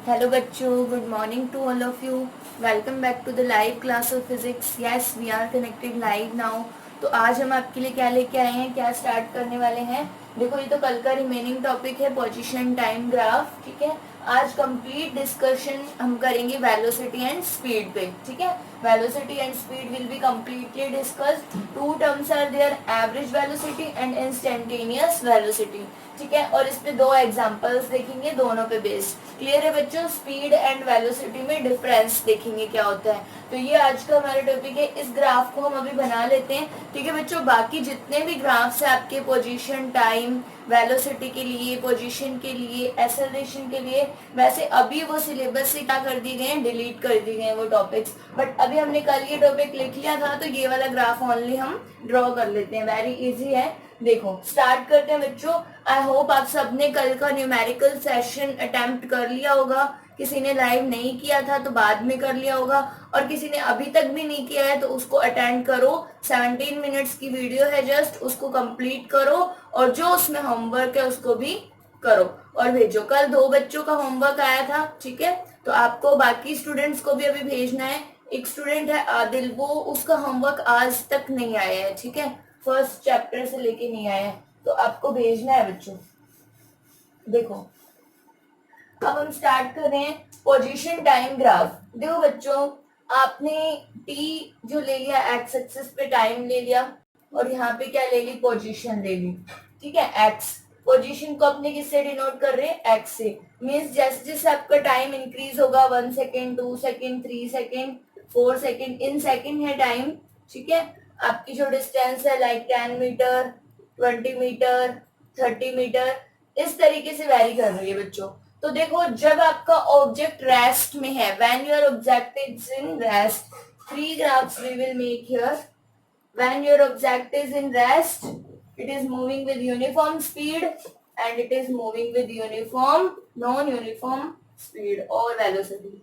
Hello बच्चों, good morning to all of you. Welcome back to the live class of physics. Yes, we are connected live now. तो आज हम आपके लिए क्या लेके आए हैं, क्या स्टार्ट करने वाले हैं। देखो ये तो कल का रिमेनिंग टॉपिक है पोजीशन टाइम ग्राफ, ठीक है। आज कंप्लीट डिस्कशन हम करेंगे वेलोसिटी एंड स्पीड पे, ठीक है। Velocity and speed will be completely discussed. Two terms are there, average velocity and instantaneous velocity, ठीक है। और इस पे दो एग्जांपल्स देखेंगे, दोनों पे बेस्ड। क्लियर है बच्चों? स्पीड एंड वेलोसिटी में डिफरेंस देखेंगे क्या होता है। तो ये आज का हमारा टॉपिक है। इस ग्राफ को हम अभी बना लेते हैं, ठीक है बच्चों। बाकी जितने भी ग्राफ्स है आपके पोजीशन टाइम वेलोसिटी के लिए, पोजीशन के लिए, एक्सेलरेशन के लिए, वैसे अभी वो सिलेबस से क्या कर दिए गए हैं, डिलीट कर दिए गए हैं वो टॉपिक्स। बट अभी हमने कल ये टॉपिक लिख लिया था, तो ये वाला ग्राफ ओनली हम ड्रॉ कर लेते हैं। वेरी इजी है। देखो स्टार्ट करते हैं बच्चों। आई होप आप सबने कल का न्यूमेरिकल सेशन अटेम्प्ट कर लिया होगा। किसी ने लाइव नहीं किया था तो बाद में कर लिया होगा, और किसी ने अभी तक भी नहीं किया है तो उसको अटेंड करो। 17 मिनट्स की वीडियो है, जस्ट उसको कंप्लीट करो, और जो उसमें होमवर्क है उसको भी करो और भेजो। कल 2 बच्चों का होमवर्क आया था, ठीक है। तो आपको बाकी स्टूडेंट्स को भी अभी भेजना है। एक स्टूडेंट है आदिल, वो उसका होमवर्क आज तक नहीं आया है, ठीक है। फर्स्ट चैप्टर से लेके नहीं आया है, तो आपको भेजना है बच्चों। देखो अब हम स्टार्ट कर रहे हैं पोजीशन टाइम ग्राफ। देखो बच्चों, आपने टी जो ले लिया, एक्स एक्सिस पे टाइम ले लिया, और यहाँ पे क्या ले ली, पोजीशन ले ली, ठीक है। एक्स पोजीशन को अपने किससे डिनोट कर रहे हैं, एक्स से। मीन्स जैसे जैसे आपका टाइम इंक्रीज होगा, 1 second, 2 second, 3 second, 4 second, in second है टाइम, ठीक है। आपकी जो डिस्टेंस है लाइक 10 मीटर, 20 मीटर, 30 मीटर, इस तरीके से वेरी कर रही है बच्चों। तो देखो जब आपका ऑब्जेक्ट रेस्ट में है, when your object is in rest, 3 graphs we will make here. When your object is in rest, it is moving with uniform speed and it is moving with uniform non uniform speed और velocity,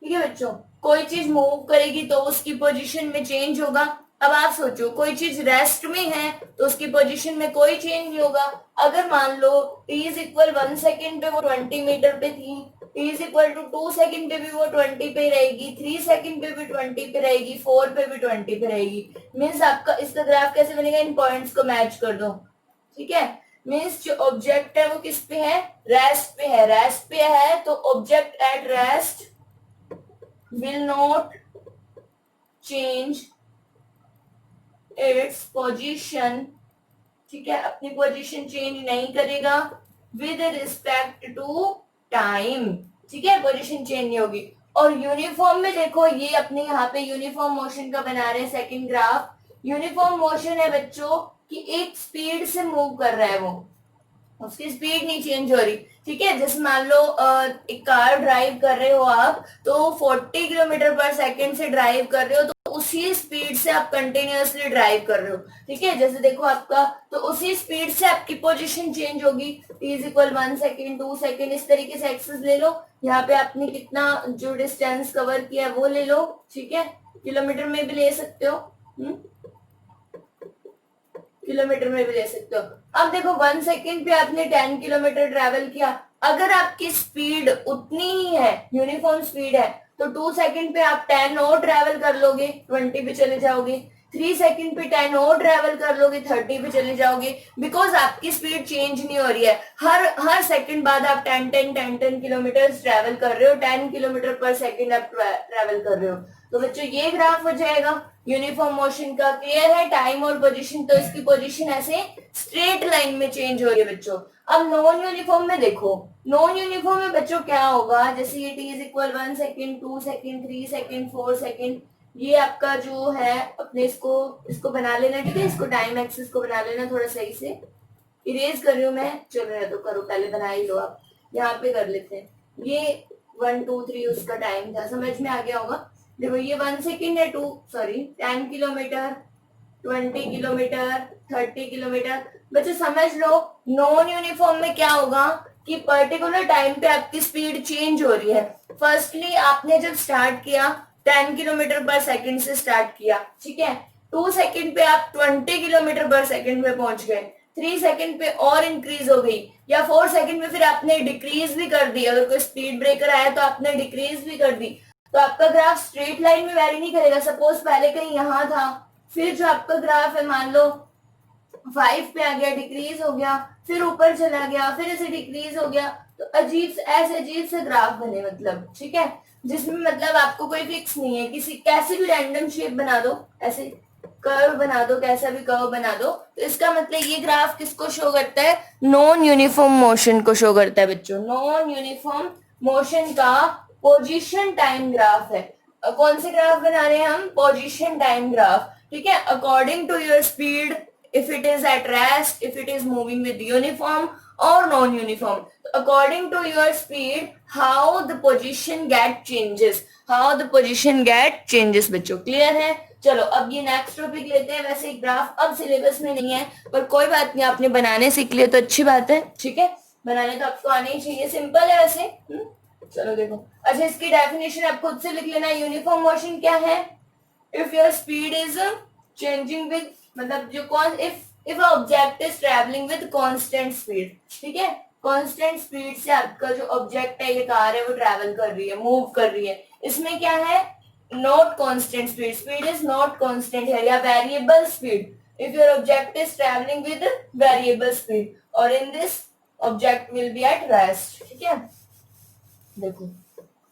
ठीक है बच्चों। कोई चीज move करेगी तो उसकी position में चेंज होगा। अब आप सोचो, कोई चीज रेस्ट में है तो उसकी पोजीशन में कोई चेंज नहीं होगा। अगर मान लो t इज इक्वल 1 सेकेंड पे वो 20 मीटर पे थी, t is equal to 2 second पे भी वो 20 पे रहेगी, 3 सेकेंड पे भी 20 पे रहेगी, 4 पे भी 20 पे रहेगी। मीन्स आपका इसका ग्राफ कैसे बनेगा, इन पॉइंट्स को मैच कर दो, ठीक है। मीन्स जो ऑब्जेक्ट है वो किस पे है, रेस्ट पे है। रेस्ट पे है तो object at rest will not change its position, ठीक है। अपनी पोजीशन चेंज नहीं करेगा विद रिस्पेक्ट टू टाइम, ठीक है। पोजीशन चेंज नहीं होगी। और यूनिफॉर्म में देखो, ये अपने यहाँ पे यूनिफॉर्म मोशन का बना रहे हैं सेकंड ग्राफ। यूनिफॉर्म मोशन है बच्चों कि एक स्पीड से मूव कर रहा है वो, उसकी स्पीड नहीं चेंज हो रही, ठीक है। जैसे मान लो एक कार ड्राइव कर रहे हो आप, तो 40 किलोमीटर पर सेकेंड से ड्राइव कर रहे हो, तो उसी स्पीड से आप कंटिन्यूअसली ड्राइव कर रहे हो, ठीक है। जैसे देखो आपका, तो उसी स्पीड से आपकी पोजीशन चेंज होगी। t is equal 1 second, 2 second, इस तरीके से एक्सेस ले लो। यहाँ पे आपने कितना जो डिस्टेंस कवर किया है वो ले लो, ठीक है। किलोमीटर में भी ले सकते हो, किलोमीटर में भी ले सकते हो। अब देखो 1 सेकेंड पे आपने 10 किलोमीटर ट्रेवल किया। अगर आपकी स्पीड उतनी ही है, यूनिफॉर्म स्पीड है, तो 2 सेकेंड पे आप 10 और ट्रेवल कर लोगे, 20 पे चले जाओगे। 3 सेकेंड पे 10 और ट्रेवल कर लोगे, 30 पे चले जाओगे। बिकॉज आपकी स्पीड चेंज नहीं हो रही है। हर सेकंड बाद आप 10 किलोमीटर ट्रेवल कर रहे हो, 10 किलोमीटर पर सेकंड आप ट्रेवल कर रहे हो। तो बच्चों ये ग्राफ हो जाएगा यूनिफॉर्म मोशन का। क्लियर है? टाइम और पोजीशन, तो इसकी पोजीशन ऐसे स्ट्रेट लाइन में चेंज हो रही है बच्चों। अब नॉन यूनिफॉर्म में देखो, नॉन यूनिफॉर्म में बच्चों क्या होगा, जैसे ये t is equal 1 second, 2 second, 3 second, 4 second, ये आपका जो है अपने इसको बना लेना, ठीक है। इसको टाइम एक्सिस को बना लेना थोड़ा सही से। इरेज कर रही हूँ मैं, चल रहा है तो करो, पहले बना ही लो आप। यहाँ पे कर लेते हैं, ये 1 2 3 उसका टाइम था, समझ में आ गया होगा। देखो ये 1 सेकेंड है, 10 किलोमीटर, 20 किलोमीटर, 30 किलोमीटर। बच्चे समझ लो, नॉन यूनिफॉर्म में क्या होगा कि पर्टिकुलर टाइम पे आपकी स्पीड चेंज हो रही है। फर्स्टली आपने जब स्टार्ट किया 10 किलोमीटर पर सेकंड से स्टार्ट किया, ठीक है। 2 सेकेंड पे आप 20 किलोमीटर पर सेकंड पे पहुंच गए। 3 सेकंड पे और इंक्रीज हो गई, या 4 सेकंड में फिर आपने डिक्रीज भी कर दी, अगर कोई स्पीड ब्रेकर आया तो आपने डिक्रीज भी कर दी, तो आपका ग्राफ स्ट्रेट लाइन में वैरी नहीं करेगा। सपोज पहले कहीं यहाँ था, फिर जो आपका ग्राफ है मान लो 5 पे आ गया, डिक्रीज हो गया, फिर ऊपर चला गया, फिर ऐसे डिक्रीज हो गया, तो अजीब से ग्राफ बने, मतलब ठीक है, जिसमें मतलब आपको कोई फिक्स नहीं है, किसी कैसे भी रैंडम शेप बना दो, ऐसे कर्व बना दो, कैसा भी कर्व बना दो, तो इसका मतलब ये ग्राफ किसको शो करता है, नॉन यूनिफॉर्म मोशन को शो करता है बच्चों। नॉन यूनिफॉर्म मोशन का पोजीशन टाइम ग्राफ है। कौन से ग्राफ बना रहे हैं हम, पोजीशन टाइम ग्राफ, ठीक है, according to your speed, if it is at rest, if it is moving with uniform or non-uniform. So according to your speed, how the position get changes, how the position get changes बच्चों, clear है। चलो अब ये next topic लेते हैं। वैसे graph अब syllabus में नहीं है, पर कोई बात नहीं, आपने बनाने सीख लिया तो अच्छी बात है, ठीक है, बनाने तो आपको आने ही चाहिए, सिंपल है वैसे। चलो देखो, अच्छा इसकी डेफिनेशन आप खुद से लिख लेना। यूनिफॉर्म मोशन क्या है, if your speed is changing with, मतलब जो कौन, if object is travelling with constant speed, ठीक है, कांस्टेंट स्पीड से आपका जो ऑब्जेक्ट है, ये कार है, वो ट्रेवल कर रही है, मूव कर रही है, इसमें क्या है, not constant speed, speed is not constant है, या variable speed, if your object is travelling with variable speed, और in this object will be at rest, ठीक है। देखो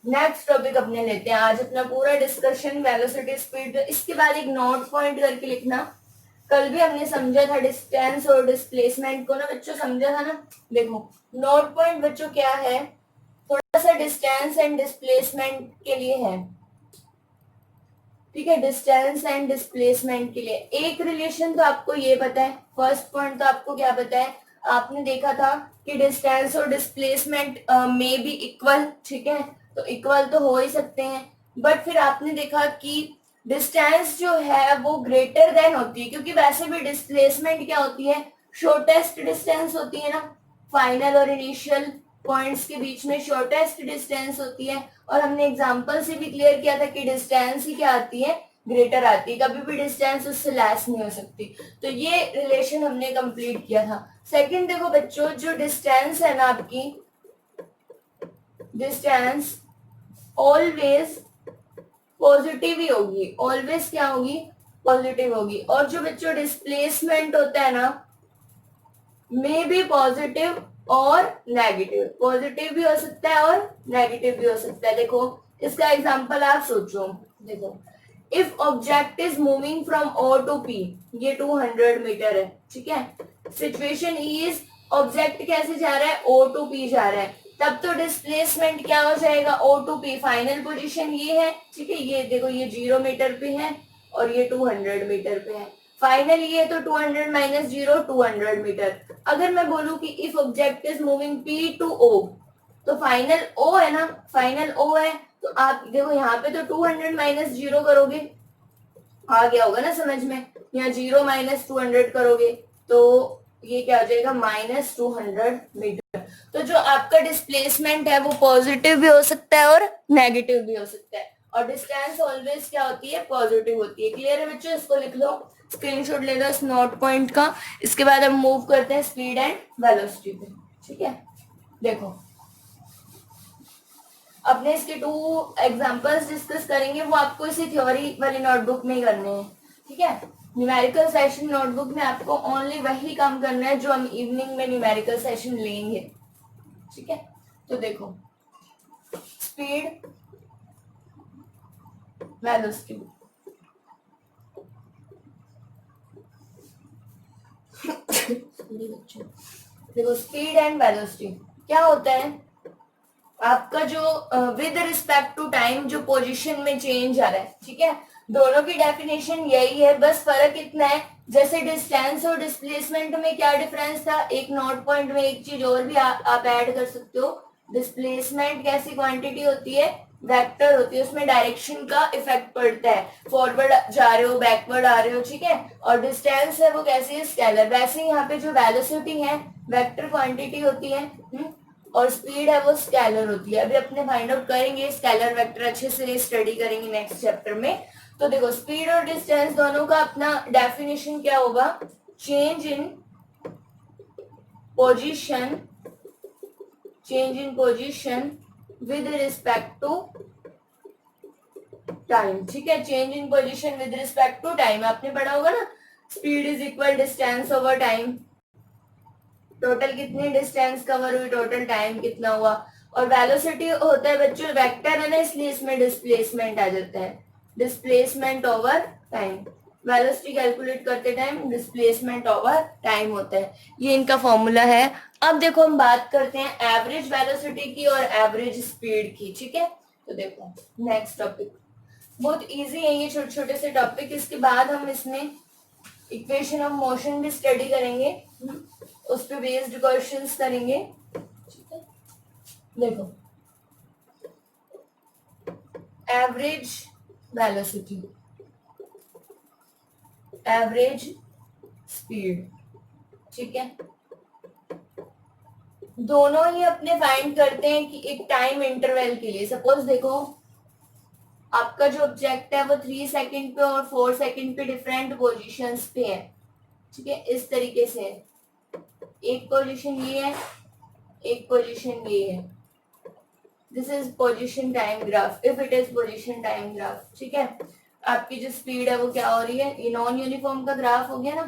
नेक्स्ट टॉपिक अपने लेते हैं आज, अपना पूरा डिस्कशन वेलोसिटी स्पीड, इसके बाद एक नोट पॉइंट करके लिखना। कल भी हमने समझा था डिस्टेंस और डिस्प्लेसमेंट को ना बच्चों, समझा था ना। देखो नोट पॉइंट बच्चों क्या है, थोड़ा सा डिस्टेंस एंड डिस्प्लेसमेंट के लिए है, ठीक है, डिस्टेंस एंड डिस्प्लेसमेंट के लिए एक रिलेशन तो आपको ये पता है, फर्स्ट पॉइंट तो आपको क्या पता है, आपने देखा था कि डिस्टेंस और डिस्प्लेसमेंट में भी इक्वल, ठीक है, तो इक्वल तो हो ही सकते हैं, बट फिर आपने देखा कि डिस्टेंस जो है वो ग्रेटर देन होती है, क्योंकि वैसे भी डिस्प्लेसमेंट क्या होती है, शॉर्टेस्ट डिस्टेंस होती है ना, फाइनल और इनिशियल पॉइंट्स के बीच में शॉर्टेस्ट डिस्टेंस होती है, और हमने एग्जांपल से भी क्लियर किया था कि डिस्टेंस ही क्या आती है, ग्रेटर आती है, कभी भी डिस्टेंस उससे लेस नहीं हो सकती। तो ये रिलेशन हमने कंप्लीट किया था। सेकंड देखो बच्चों, जो डिस्टेंस है ना आपकी, डिस्टेंस ऑलवेज पॉजिटिव ही होगी, ऑलवेज क्या होगी, पॉजिटिव होगी, और जो बच्चों डिस्प्लेसमेंट होता है ना, मे बी पॉजिटिव और नेगेटिव, पॉजिटिव भी हो सकता है और नेगेटिव भी हो सकता है। देखो इसका एग्जांपल आप सोचो, देखो if object is moving from O to P, ये 200 मीटर है, ठीक है, सिचुएशन इज ऑब्जेक्ट कैसे जा रहा है, ओ टू पी जा रहा है, तब तो डिस्प्लेसमेंट क्या हो जाएगा, O to P, final position ये है, ठीक है, ये देखो ये 0 मीटर पे है और ये 200 मीटर पे है, फाइनल ये तो 200 माइनस 0 200 मीटर। अगर मैं बोलूं कि if object is moving P to O, तो फाइनल ओ है ना, फाइनल ओ है, तो आप देखो यहाँ पे तो 200 माइनस 0 करोगे, आ गया होगा ना समझ में, यहाँ 0 माइनस 200 करोगे तो ये क्या हो जाएगा, माइनस 200 मीटर। तो जो आपका डिस्प्लेसमेंट है वो पॉजिटिव भी हो सकता है और नेगेटिव भी हो सकता है, और डिस्टेंस ऑलवेज क्या होती है, पॉजिटिव होती है। क्लियर है बच्चों, इसको लिख लो, स्क्रीनशॉट ले लो इस नोट पॉइंट का। इसके बाद हम मूव करते हैं स्पीड एंड वेलोसिटी पे, ठीक है। देखो अपने इसके 2 एग्जांपल्स डिस्कस करेंगे, वो आपको इसी थ्योरी वाली नोटबुक में ही करने हैं, ठीक है। न्यूमेरिकल सेशन नोटबुक में आपको ओनली वही काम करना है जो हम इवनिंग में न्यूमेरिकल सेशन लेंगे, ठीक है। तो देखो स्पीड वेलोसिटी, देखो स्पीड एंड वेलोसिटी क्या होता है, आपका जो विद रिस्पेक्ट टू टाइम जो पोजीशन में चेंज आ रहा है, ठीक है, दोनों की डेफिनेशन यही है, बस फर्क इतना है, जैसे डिस्टेंस और डिस्प्लेसमेंट में क्या डिफरेंस था, एक नोट पॉइंट में एक चीज और भी आप ऐड कर सकते हो, डिस्प्लेसमेंट कैसी क्वांटिटी होती है, वेक्टर होती है, उसमें डायरेक्शन का इफेक्ट पड़ता है, फॉरवर्ड जा रहे हो बैकवर्ड आ रहे हो, ठीक है, और डिस्टेंस है वो कैसी है, स्केलर। वैसे ही यहाँ पे जो वेलोसिटी है वेक्टर क्वांटिटी होती है, और स्पीड है वो स्केलर होती है। अभी अपने फाइंड आउट करेंगे स्केलर वेक्टर, अच्छे से स्टडी करेंगे नेक्स्ट चैप्टर में। तो देखो स्पीड और डिस्टेंस दोनों का अपना डेफिनेशन क्या होगा, change in position, change in position with respect to time. ठीक है, change in position with respect to time आपने पढ़ा होगा ना, speed is equal distance over time. Total कितनी डिस्टेंस कवर हुई, टोटल टाइम कितना हुआ। और वेलोसिटी होता है बच्चों वेक्टर है ना, इसलिए इसमें डिस्प्लेसमेंट आ जाता है, displacement over time. Velocity calculate करते टाइम डिस्प्लेसमेंट ओवर टाइम होता है, ये इनका फॉर्मूला है। अब देखो हम बात करते हैं एवरेज वेलोसिटी की और एवरेज स्पीड की। ठीक है, तो देखो नेक्स्ट टॉपिक बहुत इजी है ये छोटे छोटे से टॉपिक। इसके बाद हम इसमें इक्वेशन ऑफ मोशन भी स्टडी करेंगे, उस पर बेस्ड क्वेश्चंस करेंगे। ठीक है, देखो एवरेज वेलोसिटी, एवरेज स्पीड, ठीक है, दोनों ही अपने फाइंड करते हैं कि एक टाइम इंटरवल के लिए। सपोज देखो आपका जो ऑब्जेक्ट है वो 3 सेकंड पे और 4 सेकंड पे डिफरेंट पोजीशंस पे है। ठीक है, इस तरीके से एक पोजीशन ये है, एक पोजीशन ये है। This is position time graph, if it is position time graph. ठीक है, आपकी जो स्पीड है वो क्या हो रही है, ये नॉन यूनिफॉर्म का ग्राफ हो गया ना।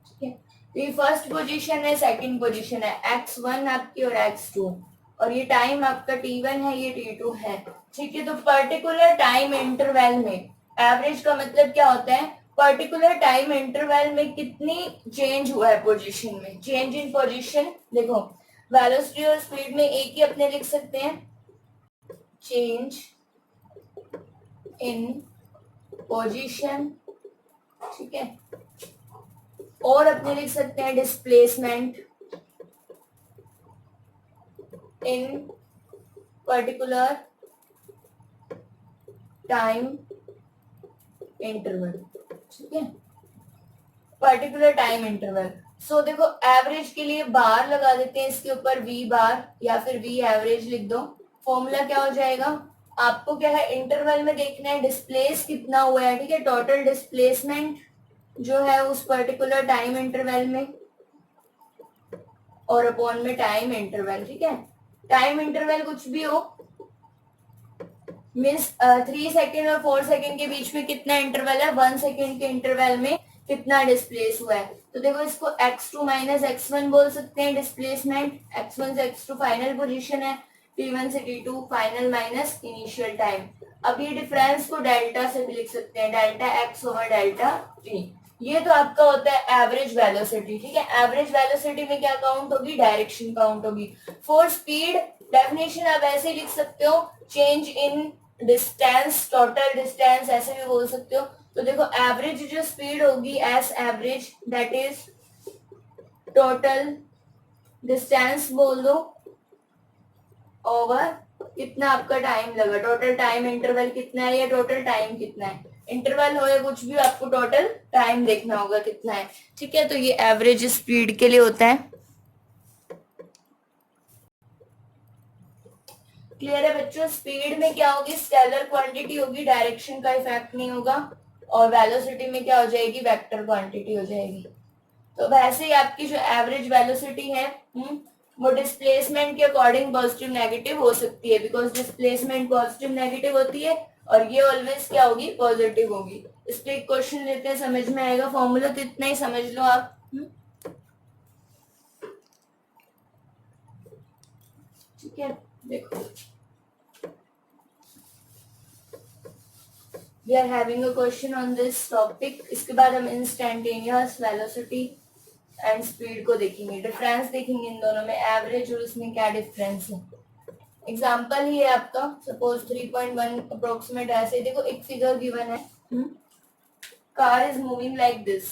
ठीक है, तो ये फर्स्ट पोजीशन है, सेकंड पोजीशन है, x1 आपकी और x2, और ये टाइम आपका t1 है, ये t2 है। ठीक है, तो पर्टिकुलर टाइम इंटरवल में एवरेज का मतलब क्या होता है, पर्टिकुलर टाइम इंटरवल में कितनी चेंज हुआ है पोजीशन में, चेंज इन पोजीशन। देखो वेलोसिटी और स्पीड में एक ही अपने लिख सकते हैं, चेंज इन पोजीशन। ठीक है, और अपने लिख सकते हैं displacement in particular time interval. ठीक है, पर्टिकुलर टाइम इंटरवल। सो देखो एवरेज के लिए बार लगा देते हैं इसके ऊपर, वी बार या फिर वी एवरेज लिख दो। फॉर्मूला क्या हो जाएगा, आपको क्या है इंटरवल में देखना है डिस्प्लेस कितना हुआ है। ठीक है, टोटल डिस्प्लेसमेंट जो है उस पर्टिकुलर टाइम इंटरवल में, और अपॉन में टाइम इंटरवल। ठीक है, टाइम इंटरवल कुछ भी हो, मीन्स 3 सेकेंड और 4 सेकेंड के बीच में कितना इंटरवल है, 1 सेकेंड के इंटरवल में कितना डिस्प्लेस हुआ है। तो देखो इसको x2 माइनस x1 बोल सकते हैं डिस्प्लेसमेंट, x1 से x2 फाइनल पोजीशन है, t1 से t2 final minus initial time. अब ये डिफरेंस को डेल्टा से भी लिख सकते हैं, delta x over delta t। ये तो आपका होता है एवरेज वेलोसिटी। ठीक है, एवरेज वेलोसिटी में क्या काउंट होगी, डायरेक्शन काउंट होगी। फॉर स्पीड डेफिनेशन आप ऐसे लिख सकते हो, change in distance, total distance ऐसे भी बोल सकते हो। तो देखो एवरेज जो स्पीड होगी S average, that is total distance बोल दो ओवर कितना आपका टाइम लगा, टोटल टाइम इंटरवल कितना है या टोटल टाइम कितना है। इंटरवल हो या कुछ भी, आपको टोटल टाइम देखना होगा कितना है। ठीक है, तो ये एवरेज स्पीड के लिए होता है। क्लियर है बच्चों, स्पीड में क्या होगी, स्केलर क्वांटिटी होगी, डायरेक्शन का इफेक्ट नहीं होगा। और वेलोसिटी में क्या हो जाएगी, वेक्टर क्वांटिटी हो जाएगी। तो वैसे ही आपकी जो एवरेज वेलोसिटी है वो डिस्प्लेसमेंट के अकॉर्डिंग पॉजिटिव नेगेटिव हो सकती है, बिकॉज डिस्प्लेसमेंट पॉजिटिव नेगेटिव होती है और ये ऑलवेज क्या होगी, पॉजिटिव होगी। इस पे एक क्वेश्चन लेते हैं, समझ में आएगा फॉर्मूला, तो इतना ही समझ लो आप। ठीक है, देखो we are having a question on this topic। इसके बाद हम इंस्टेंटेनियस वेलोसिटी एंड स्पीड को देखेंगे, डिफरेंस देखेंगे इन दोनों में, एवरेज और उसमें क्या डिफरेंस है। एग्जांपल ही है आपका, सपोज 3.1 अप्रोक्सीमेट ऐसे। देखो एक फिगर गिवन है, car is moving like this,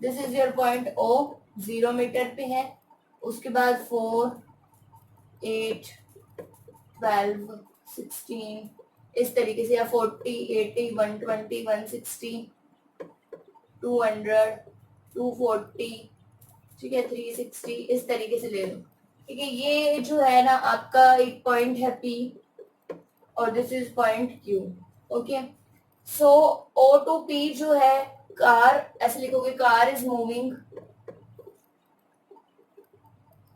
this is your point O, 0 metre पे है। उसके बाद 4, 8, 12, 16 इस तरीके से, या 40, 80, 120, 160, 200, 240, ठीक है, 360 इस तरीके से ले लो। ठीक है, ये जो है ना आपका एक पॉइंट है पी, और this is point Q। Okay, so O to P जो है, कार ऐसे लिखोगे, car is moving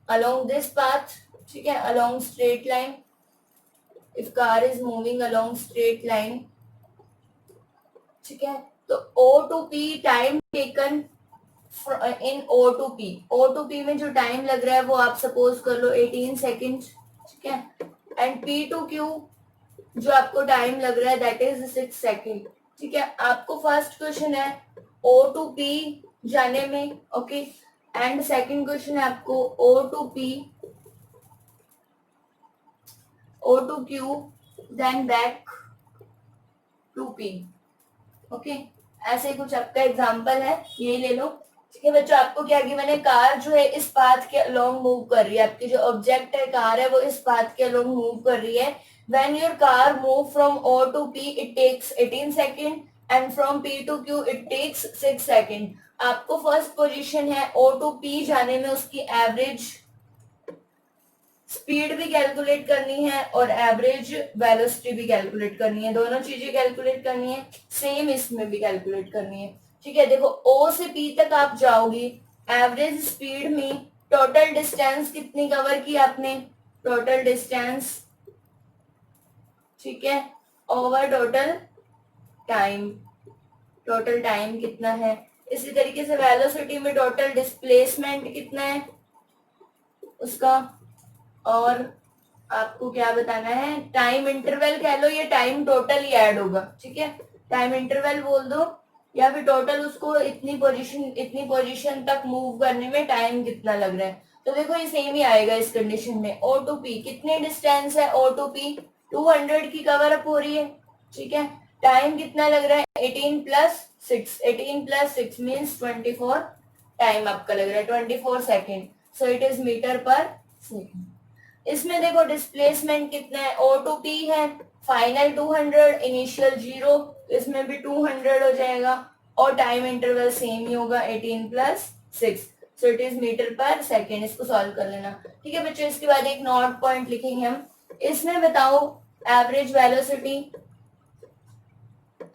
along this path, ठीक है, along straight line, if car is moving along straight line, ठीक है, तो O to P time taken in O to P, O to P में जो टाइम लग रहा है वो आप सपोज कर लो 18 सेकेंड, ठीक है, एंड P to Q जो आपको टाइम लग रहा है दैट इज 6 सेकेंड, ठीक है। आपको फर्स्ट क्वेश्चन है O to P जाने में, ओके, एंड सेकंड क्वेश्चन है आपको O to P, O to Q, then back to P, okay. ऐसे कुछ आपका एग्जांपल है, ये ले लो, ठीक है बच्चों। आपको क्या गिवन है, कार जो है इस पाथ के अलोंग मूव कर रही है, आपकी जो ऑब्जेक्ट है कार है वो इस पाथ के अलोंग मूव कर रही है। When your car move from O to P it takes 18 second and from P to Q it takes 6 second. आपको फर्स्ट पोजीशन है O to P जाने में उसकी एवरेज स्पीड भी कैलकुलेट करनी है और एवरेज वेलोसिटी भी कैलकुलेट करनी है, दोनों चीजें कैलकुलेट करनी है, सेम इसमें भी कैलकुलेट करनी है, ठीक है। देखो O से P तक आप जाओगी, एवरेज स्पीड में टोटल डिस्टेंस कितनी कवर की आपने, टोटल डिस्टेंस, ठीक है, over total time, total time कितना है। इसी तरीके से वेलोसिटी में टोटल डिस्प्लेसमेंट कितना है उसका, और आपको क्या बताना है, टाइम इंटरवल कह लो, ये टाइम टोटल ही ऐड होगा, ठीक है, टाइम इंटरवल बोल दो, या फिर टोटल उसको इतनी पोजीशन तक मूव करने में टाइम कितना लग रहा है। तो देखो ये सेम ही आएगा इस कंडीशन में। O to P कितनी डिस्टेंस है, O to P 200 की कवर अप हो रही है, ठीक है, टाइम कितना लग रहा है 18 प्लस 6, 18 प्लस 6 मीन्स 24 टाइम आपका लग रहा है, 24 second, so it is metre per second. इसमें देखो डिस्प्लेसमेंट कितना है, O to P है फाइनल 200, इनिशियल 0, इसमें भी 200 हो जाएगा, और टाइम इंटरवल सेम ही होगा 18 plus 6, so it is metre per second. इसको सॉल्व कर लेना, ठीक है बच्चों। इसके बाद एक नोट पॉइंट लिखेंगे हम, इसमें बताओ average velocity,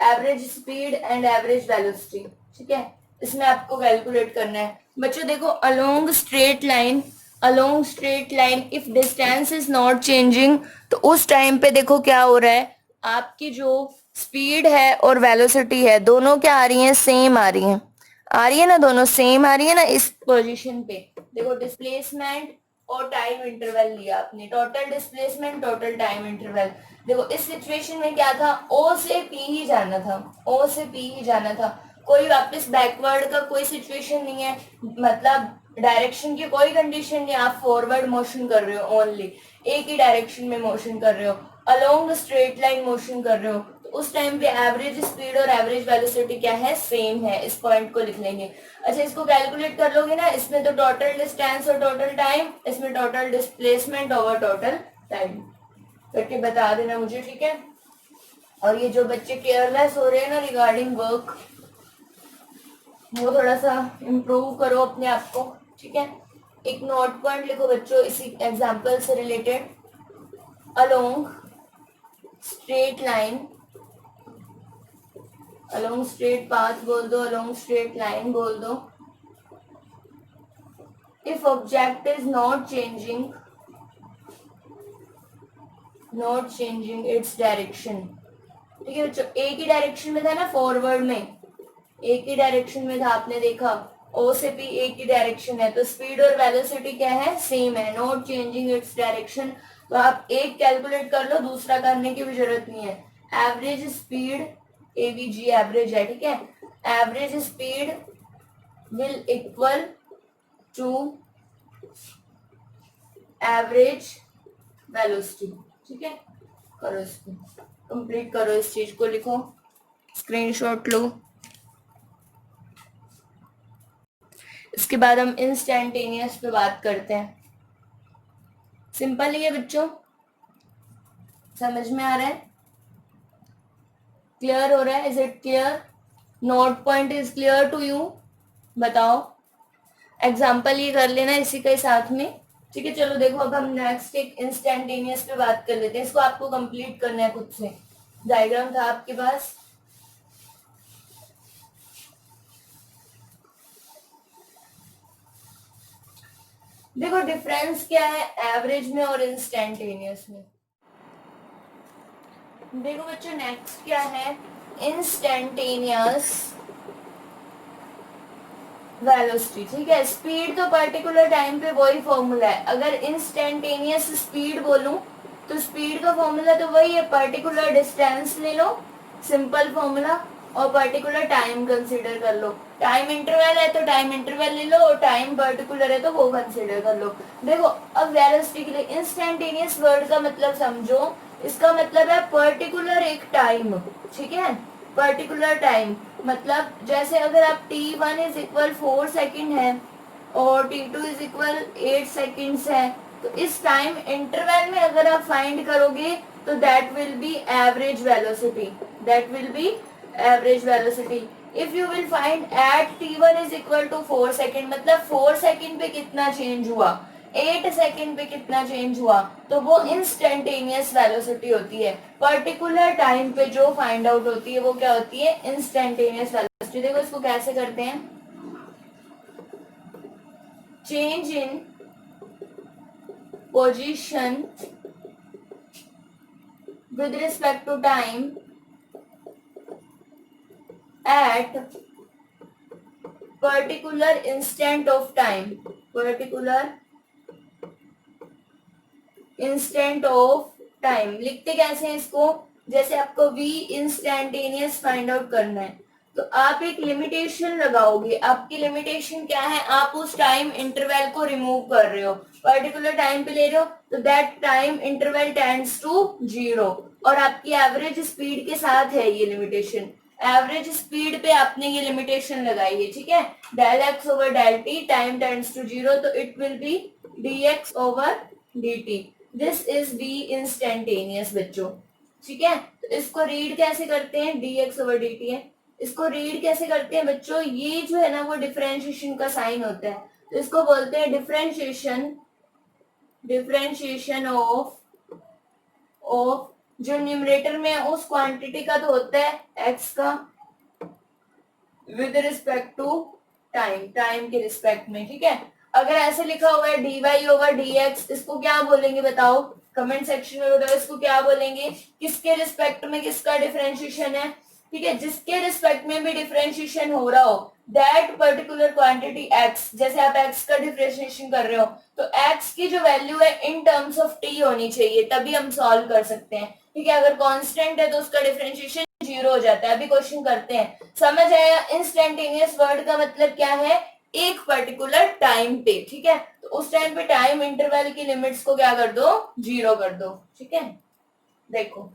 average speed and average velocity, ठीक है, इसमें आपको कैलकुलेट करना है बच्चों। देखो along straight line, along straight line if distance is not changing, तो उस टाइम पे देखो क्या हो रहा है, आपकी जो स्पीड है और वेलोसिटी है दोनों क्या आ रही हैं, सेम आ रही हैं, आ रही है ना, दोनों सेम आ रही है ना। इस पोजीशन पे देखो डिस्प्लेसमेंट और टाइम इंटरवल लिया आपने, total displacement total time interval. देखो इस सिचुएशन में क्या था, O से P ही जाना था, O से P ही जाना था, कोई वापस बैकवर्ड का कोई सिचुएशन नहीं है, मतलब डायरेक्शन की कोई कंडीशन नहीं, आप फॉरवर्ड मोशन कर रहे हो, ओनली एक ही डायरेक्शन में मोशन कर रहे हो, अलोंग स्ट्रेट लाइन मोशन कर रहे हो, तो उस टाइम पे एवरेज स्पीड और एवरेज वेलोसिटी क्या है, सेम है। इस पॉइंट को लिख लेंगे। अच्छा इसको कैलकुलेट कर लोगे ना, इसमें तो टोटल डिस्टेंस और टोटल टाइम, इसमें total displacement over total time करके बता देना मुझे, ठीक है। और ये जो बच्चे केयरलेस हो रहे हैं ना रिगार्डिंग वर्क, वो थोड़ा सा इम्प्रूव करो अपने आप को, ठीक है। एक नोट पॉइंट लिखो बच्चों इसी एग्जाम्पल से related, along straight line, along straight path बोल दो, अलोंग स्ट्रेट लाइन बोल दो, if object is not changing its direction, ठीक है बच्चों। एक ही डायरेक्शन में था ना, फॉरवर्ड में एक ही डायरेक्शन में था, आपने देखा O से P एक ही डायरेक्शन है, तो स्पीड और वेलोसिटी क्या है, सेम है, नॉट चेंजिंग इट्स डायरेक्शन। तो आप एक कैलकुलेट कर लो, दूसरा करने की भी जरूरत नहीं है। एवरेज स्पीड AVG एवरेज है, ठीक है, average speed will equal to average velocity, ठीक है। करो इसको कंप्लीट करो, इस चीज को लिखो, स्क्रीनशॉट लो। इसके बाद हम इंस्टेंटेनियस पे बात करते हैं। सिंपल ही है बच्चों, समझ में आ रहा है, क्लियर हो रहा है, is it clear, note point is clear to you, बताओ। एग्जाम्पल ये कर लेना इसी के साथ में, ठीक है, चलो देखो अब हम नेक्स्ट एक इंस्टेंटेनियस पे बात कर लेते हैं। इसको आपको कंप्लीट करना है खुद से। डायग्राम था आपके पास, देखो डिफरेंस क्या है एवरेज में और इंस्टेंटेनियस में। देखो बच्चों नेक्स्ट क्या है, इंस्टेंटेनियस वेलोसिटी। ठीक है, स्पीड तो पर्टिकुलर टाइम पे वही फॉर्मूला है। अगर इंस्टेंटेनियस स्पीड बोलूं तो स्पीड का फॉर्मूला तो वही है, पर्टिकुलर डिस्टेंस ले लो, सिंपल फॉर्मूला, और पर्टिकुलर टाइम कंसीडर कर लो। टाइम इंटरवल है तो टाइम इंटरवल ले लो, और टाइम पर्टिकुलर है तो वो कंसीडर कर लो। देखो अब वेलोसिटी के लिए इंस्टेंटेनियस वर्ड का मतलब समझो, इसका मतलब है पर्टिकुलर एक टाइम। ठीक है, पर्टिकुलर टाइम मतलब जैसे अगर आप t1 इज इक्वल 4 सेकेंड है और t2 इज इक्वल 8 सेकेंड्स है, तो इस टाइम इंटरवल में अगर आप फाइंड करोगे तो that will be average velocity, that will be average velocity. If you will find at t1 is equal to 4 second, मतलब 4 सेकेंड पे कितना चेंज हुआ, 8 सेकेंड पे कितना चेंज हुआ, तो वो इंस्टेंटेनियस वेलोसिटी होती है। पर्टिकुलर टाइम पे जो फाइंड आउट होती है वो क्या होती है, इंस्टेंटेनियस वेलोसिटी। देखो इसको कैसे करते हैं, change in position with respect to time at particular instant of time, particular instant of time। लिखते कैसे हैं इसको, जैसे आपको v इंस्टेंटेनियस फाइंड आउट करना है तो आप एक लिमिटेशन लगाओगे। आपकी लिमिटेशन क्या है, आप उस टाइम इंटरवल को रिमूव कर रहे हो, पर्टिकुलर टाइम पे ले रहे हो, तो that time interval tends to 0, और आपकी एवरेज स्पीड के साथ है ये लिमिटेशन। एवरेज स्पीड पे आपने ये लिमिटेशन लगाई है। ठीक है, del x over del t, time tends to 0, तो it will be dx over dt। This is v instantaneous बच्चों। ठीक है, तो इसको रीड कैसे करते हैं, dx ओवर dt है। इसको रीड कैसे करते हैं बच्चों, ये जो है ना वो डिफरेंशिएशन का साइन होता है, तो इसको बोलते हैं डिफरेंशिएशन, डिफरेंशिएशन ऑफ ऑफ जो न्यूमरेटर में है उस क्वांटिटी का तो होता है x का with respect to time, time के रिस्पेक्ट में। ठीक है, अगर ऐसे लिखा हुआ है dy ओवर dx, इसको क्या बोलेंगे बताओ, कमेंट सेक्शन में बताओ इसको क्या बोलेंगे, किसके रिस्पेक्ट में किसका डिफरेंशिएशन है। ठीक है, जिसके रिस्पेक्ट में भी डिफरेंशिएशन हो रहा हो दैट पर्टिकुलर क्वांटिटी x, जैसे आप x का डिफरेंशिएशन कर रहे हो तो x की जो वैल्यू है इन टर्म्स ऑफ t होनी चाहिए, तभी हम सॉल्व कर सकते हैं। ठीक है, अगर कांस्टेंट है तो उसका डिफरेंशिएशन 0 हो जाता है। अभी क्वेश्चन करते हैं, समझ आया। इंस्टेंटेनियस वर्ड का मतलब क्या है, एक पर्टिकुलर टाइम पे। ठीक है, तो उस टाइम पे टाइम इंटरवल की लिमिट्स को क्या कर दो, 0 कर दो। ठीक है, देखो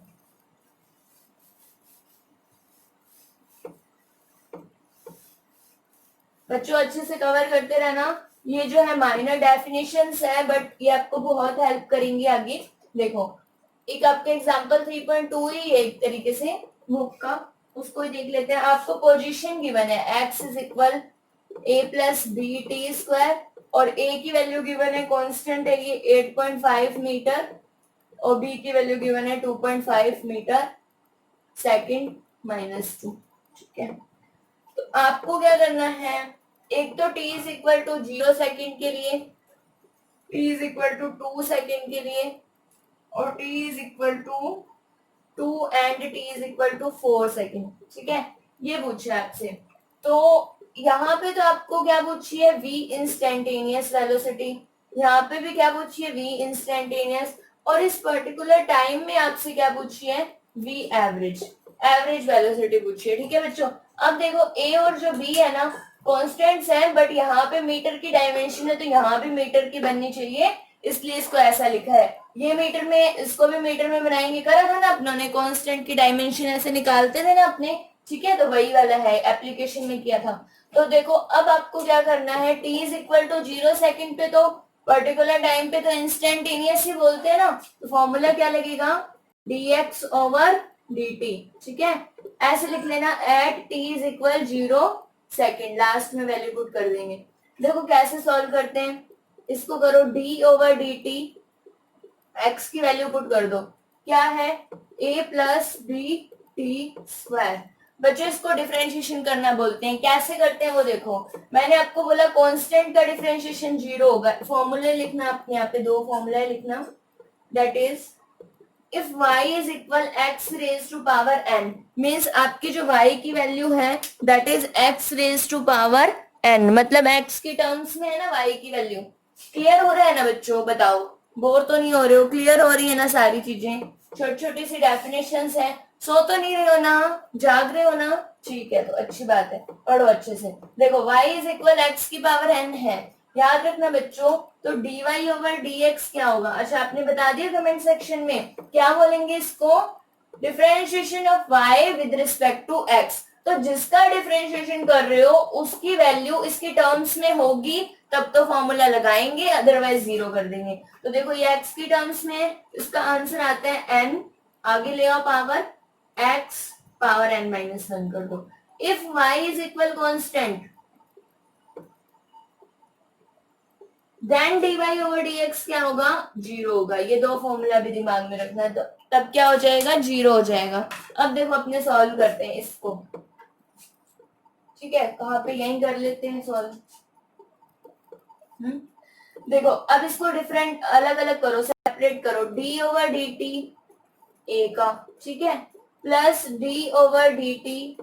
बच्चों अच्छे से कवर करते रहना। ये जो है माइनर डेफिनेशंस है बट ये आपको बहुत हेल्प करेंगे आगे। देखो एक आपका एग्जांपल 3.2 ही है एक तरीके से बुक का, उसको ही देख लेते हैं। आपको पोजीशन गिवन है x is equal a plus B T square, और a की वैल्यू गिवन है कांस्टेंट है ये 8.5 मीटर, और b की वैल्यू गिवन है 2.5 मीटर सेकंड माइनस 2। ठीक है, तो आपको क्या करना है, एक तो t is equal to 0 second के लिए, t is equal to 2 second के लिए, और t is equal to 2 and t is equal to 4 second. ठीक है, ये पूछा है आपसे। तो यहाँ पे तो आपको क्या पूछी है, v इंस्टेंटेनियस वेलोसिटी, यहाँ पे भी क्या पूछी है, v इंस्टेंटेनियस, और इस पर्टिकुलर टाइम में आपसे क्या पूछी है, v एवरेज, एवरेज वेलोसिटी पूछी है। ठीक है बच्चों, अब देखो a और जो b है ना कॉन्स्टेंट्स है, बट यहाँ पे मीटर की डायमेंशन है तो यहाँ भी मीटर की बननी चाहिए, इसलिए इसको ऐसा लिखा है। ये मीटर में, इसको भी मीटर में बनाएंगे, करा था ना अपनों ने, कांस्टेंट की डायमेंशन ऐसे निकालते थे ना अपने। ठीक है, तो वही वाला है, एप्लीकेशन में किया था। तो देखो अब आपको क्या करना है, t is equal to 0 second पे तो पर्टिकुलर टाइम पे तो इंस्टेंटेनियस ही बोलते हैं ना, तो फॉर्मूला क्या लगेगा, dx ओवर dt। ठीक है, ऐसे लिख लेना, at t is equal 0 second, last में वैल्यू पुट कर देंगे। देखो कैसे सॉल्व करते हैं, इसको करो d over d t, x की वैल्यू पुट कर दो, क्या है a plus B T square. बच्चों इसको डिफरेंशिएशन करना बोलते हैं, कैसे करते हैं वो देखो। मैंने आपको बोला कांस्टेंट का डिफरेंशिएशन जीरो होगा, फॉर्मूले लिखना आपने यहाँ पे, दो फॉर्मूला लिखना, that is if y is equal x raise to power n, means आपकी जो y की वैल्यू है that is x raise to power n, मतलब x की टर्म्स में है ना y की वैल्यू। क्लियर हो रहा है ना बच्चों, बताओ, बोर तो नहीं हो रहे हो, क्लियर हो रही है ना सारी चीजें, छोटी छोटी सी डेफिनेशंस है, सो तो नहीं रहे हो ना, जाग रहे हो ना, ठीक है, तो अच्छी बात है, पढ़ो अच्छे से। देखो y इज इक्वल x की पावर n है, याद रखना बच्चों, तो dy ओवर dx क्या होगा। अच्छा आपने बता दिया कमेंट सेक्शन में, क्या बोलेंगे इसको, differentiation of y with respect to x। तो जिसका डिफरेंशिएशन कर रहे हो उसकी वैल्यू इसकी टर्म्स में होगी तब तो फॉर्मूला लगाएंगे, अदरवाइज जीरो कर देंगे। तो देखो ये x की टर्म्स में, इसका आंसर आता है n, आगे ले आओ power x, power n minus one कर दो। If y is equal constant then dy over dx क्या होगा, जीरो होगा। ये दो फॉर्मूला भी दिमाग में रखना है, तो तब क्या हो जाएगा, जीरो हो जाएगा। अब देखो अपने सॉल्व करते हैं इसको, ठीक है, कहाँ पे, यहीं कर लेते हैं सॉल्व। देखो अब इसको डिफरेंट अलग अलग करो, सेपरेट करो, d over d t a का, ठीक है, plus d over d t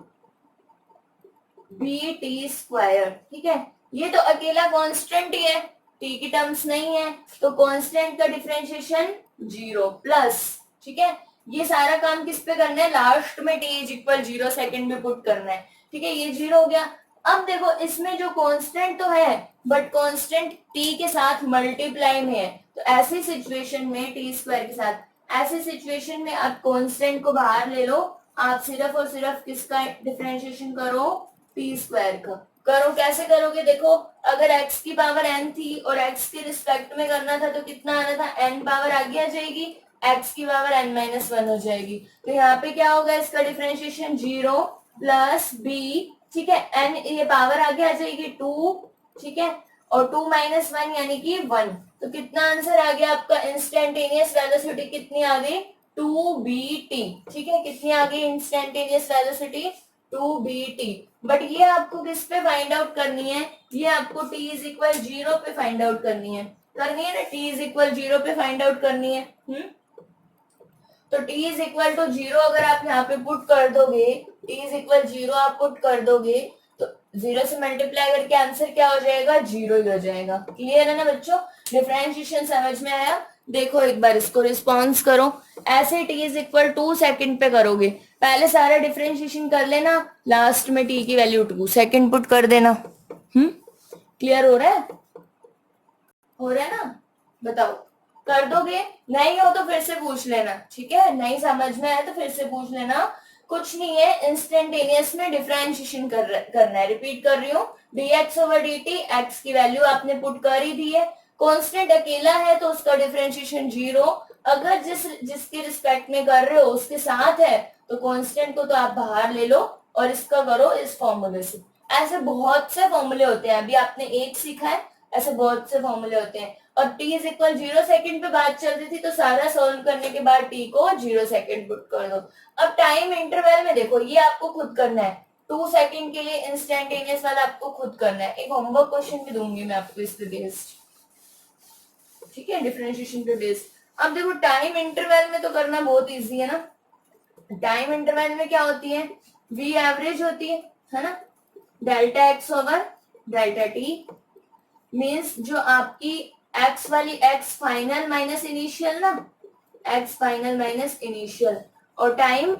b T square, ठीक है। ये तो अकेला कांस्टेंट ही है, t की टर्म्स नहीं है, तो कांस्टेंट का डिफरेंशिएशन जीरो प्लस, ठीक है। ये सारा काम किस पे करना है, लास्ट में t is equal zero second में पुट करना है, ठीक है, ये जीरो हो गया। अब देखो इसमें जो कांस्टेंट तो है बट कांस्टेंट t के साथ मल्टीप्लाई में है, तो ऐसी सिचुएशन में टी स्क्वायर के साथ, ऐसी सिचुएशन में आप कांस्टेंट को बाहर ले लो, आप सिर्फ और सिर्फ किसका डिफरेंशिएशन करो, टी स्क्वायर का। करो, कैसे करोगे, देखो अगर x की पावर n थी और x के रिस्पेक्ट में करना था तो कितना आना था, n पावर आगे आ जाएगी, x की पावर n माइनस वन हो जाएगी। तो यहाँ पे क्या होगा, इसका डिफरेंशिएशन जीरो प्लस b, ठीक है, n ये पावर आगे आ जाएगी टू, ठीक है, और टू माइनस वन यानी कि वन। तो कितना आंसर आ गया आपका, इंस्टेंटेनियस वेलोसिटी कितनी आ गई, टू बी टी, ठीक है, कितनी आ गई instantaneous velocity, two b t. But ये आपको किस पे फाइंड आउट करनी है, ये आपको t इज इक्वल जीरो पे फाइंड आउट करनी है ना, t इज इक्वल जीरो पे फाइंड आउट करनी है। तो t is equal to zero अगर आप यहाँ पे पुट कर दोगे, t इज इक्वल जीरो आप पुट कर दोगे तो जीरो से मल्टीप्लाई करके आंसर क्या हो जाएगा, जीरो ही हो जाएगा। क्लियर है ना बच्चों, डिफरेंशिएशन समझ में आया। देखो एक बार इसको रिस्पॉन्स करो, ऐसे t is equal to second पे करोगे, पहले सारा डिफरेंशिएशन कर लेना, लास्ट में t की वैल्यू टू सेकेंड पुट कर देना। क्लियर हो रहा है, हो रहा है ना, बताओ कर दोगे, नहीं हो तो फिर से पूछ लेना, ठीक है, नहीं समझ में आया तो फिर से पूछ लेना, कुछ नहीं है, इंस्टेंटेनियस में डिफरेंशिएशन करना है। रिपीट कर रही हूँ, dx ओवर dt, x की वैल्यू आपने पुट कर ही दी है, कांस्टेंट अकेला है तो उसका डिफरेंशिएशन जीरो, अगर जिसके रिस्पेक्ट में कर रहे हो उसके साथ है तो कांस्टेंट को तो आप बाहर ले लो और इसका करो इस फॉर्मूले से। ऐसे बहुत से फॉर्मूले होते हैं, अभी आपने एक सीखा है, ऐसे बहुत से फॉर्मूले होते हैं। और t is equal zero second पे बात चल रही थी तो सारा सोल्व करने के बाद t को जीरो सेकेंड पुट कर दो। अब टाइम इंटरवल में देखो, ये आपको खुद करना है, 2 सेकेंड के लिए इंस्टेंटेनियस वाला आपको खुद करना है, एक होमवर्क क्वेश्चन भी दूंगी मैं आपको इस पे बेस्ड, ठीक है, डिफरेंशिएशन पे बेस्ड। अब देखो टाइम इंटरवल में तो करना बहुत इजी है ना, टाइम इंटरवल में क्या होती है, v एवरेज होती है ना, delta x over delta t, means जो आपकी x वाली x फाइनल माइनस इनिशियल ना, x फाइनल माइनस इनिशियल, और टाइम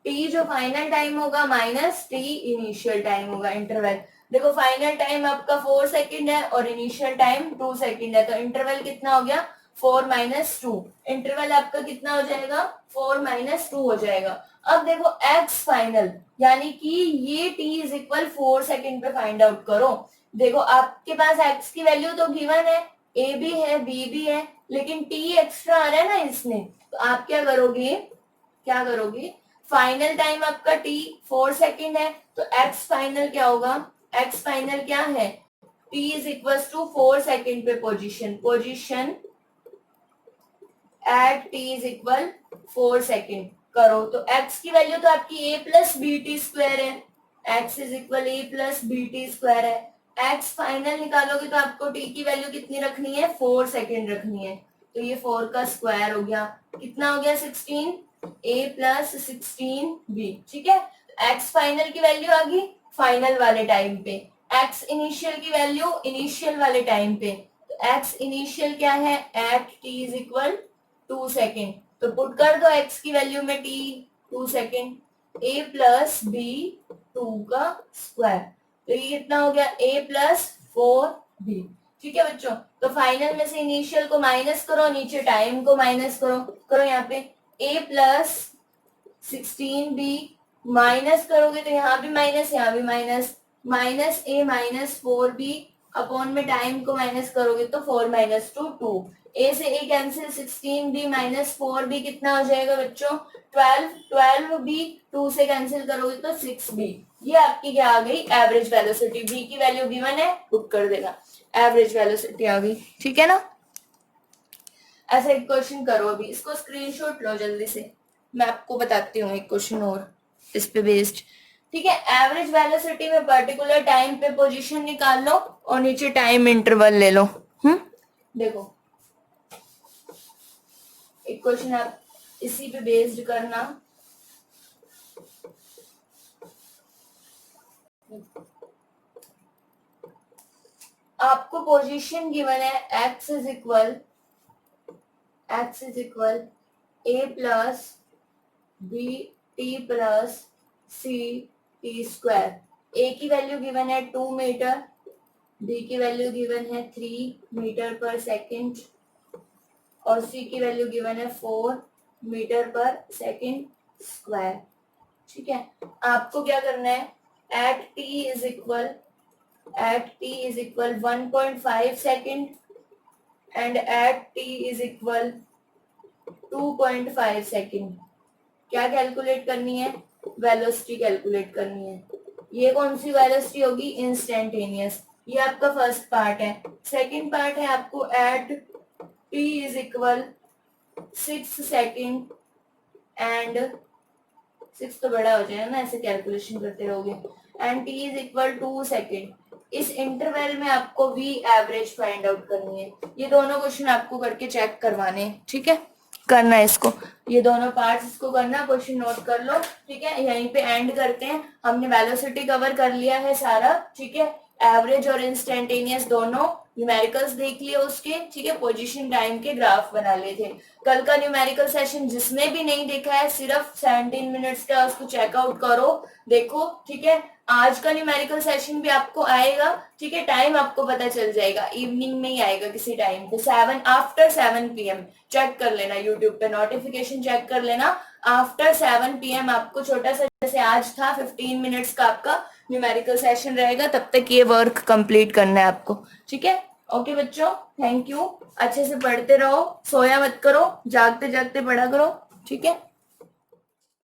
t जो फाइनल टाइम होगा माइनस t इनिशियल टाइम होगा, इंटरवल। देखो फाइनल टाइम आपका 4 सेकेंड है और इनिशियल टाइम 2 सेकेंड है, तो इंटरवल कितना हो गया, 4 माइनस टू, इंटरवल आपका कितना हो जाएगा, 4 माइनस टू हो जाएगा। अब देखो x फाइनल यानी कि ये t इज इक्वल 4 सेकेंड पे फाइंड आउट करो। देखो आपके पास x की वैल्यू तो गिवन है, a भी है b भी है, लेकिन t एक्स्ट्रा आ रहा है ना इसमें, तो आप क्या करोगे, फाइनल टाइम आपका t 4 सेकेंड है, तो x फाइनल क्या होगा, x फाइनल क्या है, t is equal to 4 second पे position at t is equal 4 second करो तो x की वैल्यू तो आपकी a plus B T square है, x is equal a plus B T square है। x फाइनल निकालोगे तो आपको t की वैल्यू कितनी रखनी है, 4 सेकेंड रखनी है, तो ये 4 का स्क्वायर हो गया, कितना हो गया 16, a प्लस 16b। ठीक है, x फाइनल की वैल्यू आ गई फाइनल वाले टाइम पे, x इनिशियल की वैल्यू इनिशियल वाले टाइम पे, तो x इनिशियल क्या है at t is equal 2 second, तो पुट कर दो x की वैल्यू में t 2 second, a plus b 2 का स्क्वायर, तो ये कितना हो गया a प्लस 4b। ठीक है बच्चों, तो फाइनल में से इनिशियल को माइनस करो, नीचे टाइम को माइनस करो यहाँ पे a प्लस 16b माइनस करोगे तो यहाँ भी माइनस यहाँ भी minus, minus a minus 4b upon में टाइम को माइनस करोगे तो 4 माइनस 2 2, a से a cancel, 16b minus 4b कितना हो जाएगा बच्चों 12, 12b 2 से कैंसिल करोगे तो 6b। ये आपकी क्या आ गई एवरेज वेलोसिटी, b की वैल्यू गिवन है पुट कर देना, एवरेज वेलोसिटी आ गई। ठीक है ना, ऐसा एक क्वेश्चन करो, अभी इसको स्क्रीनशॉट लो जल्दी से, मैं आपको बताती हूँ एक क्वेश्चन और इस पे बेस्ड। ठीक है, एवरेज वेलोसिटी में पर्टिकुलर टाइम पे पोजीशन निकाल लो और नीचे टाइम इंटरवल ले लो। देखो एक क्वेश्चन आप इसी पे बेस्ड करना। आपको पोजीशन गिवन है x is equal a plus b t plus c t square, a की वैल्यू गिवन है 2 मीटर, b की वैल्यू गिवन है 3 मीटर पर सेकेंड और c की वैल्यू गिवन है 4 मीटर पर सेकेंड स्क्वायर। ठीक है, आपको क्या करना है at t is equal 1.5 second and at t is equal 2.5 second क्या कैलकुलेट करनी है, वेलोसिटी कैलकुलेट करनी है। ये कौन सी वेलोसिटी होगी, इंस्टेंटेनियस, ये आपका फर्स्ट पार्ट है। सेकंड पार्ट है आपको at t is equal 6 second and 6 तो बड़ा हो जाएगा ना, ऐसे कैलकुलेशन करते रहोगे, and t is equal 2 second. इस इंटरवल में आपको v एवरेज फाइंड आउट करनी है। ये दोनों क्वेश्चन आपको करके चेक करवाने हैं। ठीक है, करना है इसको, ये दोनों पार्ट्स इसको करना, क्वेश्चन नोट कर लो। ठीक है, यहीं पे एंड करते हैं, हमने वेलोसिटी कवर कर लिया है सारा। ठीक है, एवरेज और इंस्टेंटेनियस दोनों न्यूमेरिकल्स देख लिए उसके। ठीक है, पोजीशन टाइम के ग्राफ बना लिए थे। कल का न्यूमेरिकल सेशन जिसने भी नहीं देखा है सिर्फ 17 मिनट्स का, उसको चेकआउट करो, देखो। ठीक है, आज का न्यूमेरिकल सेशन भी आपको आएगा। ठीक है, टाइम आपको पता चल जाएगा, इवनिंग में ही आएगा किसी टाइम पे, आफ्टर 7 PM चेक कर लेना, यूट्यूब पे नोटिफिकेशन चेक कर लेना। आफ्टर 7 PM आपको छोटा सा, जैसे आज था 15 मिनट्स का आपका न्यूमेरिकल सेशन रहेगा, तब तक ये वर्क कंप्लीट करना है आपको। ठीक है, ओके बच्चों, थैंक यू। अच्छे से पढ़ते रहो, सोया मत करो, जागते जागते पढ़ा करो। ठीक है।